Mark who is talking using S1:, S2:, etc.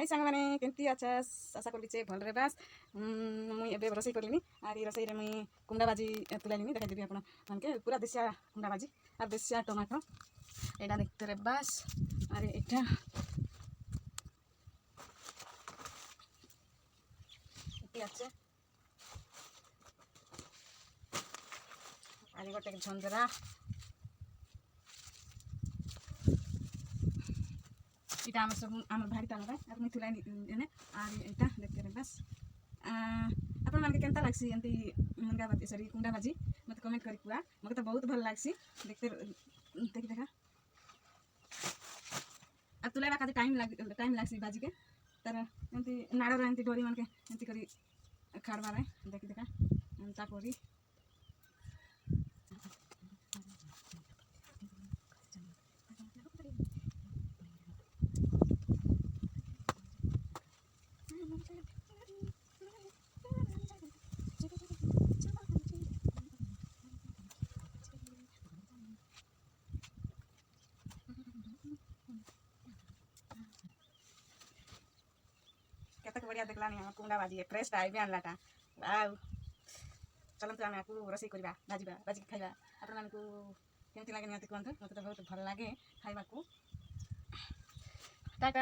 S1: हाय सांग मैंने केमती अच्छा आशा करी भल रे बास मुई एबे रोसई करलिनी आर ई रोसई रे मुई कुंडा बाजी तुलाइलिनी देखाई देबी आपण मानके पूरा देसिया कुंडा बाजी आर देसिया टमाटो एटा देखते रे बास आर एटा एटी अच्छे आर गोटे झंझरा इटा आम सब आम भारी टाणा और मुझे तुलाई एने आर एटा देखते बस आपण मानके केनता लागसी एंती मुंगा बाजी सॉरी कुंडा बाजी मत कमेंट करी कुआ मके तो बहुत भल लागसी देखते देखि देखा आ तुलाइबा काजे टाइम लागसी बाजी के तर एंती नाड़ रे एंती डोरी मानके एंती करी खाड़बा रे देखि देखा एंता करी केतक बढ़िया देखला नहीं कुंडा बाजी फ्रेश टाइम आनलाटा वाव चलन तो आम आपको रोसई करवा भाजवा भाजी खाइबा आपण मानकु केमती लागे नियति कहंतु मते तो बहुत भल लागे खाइबा को टाटा।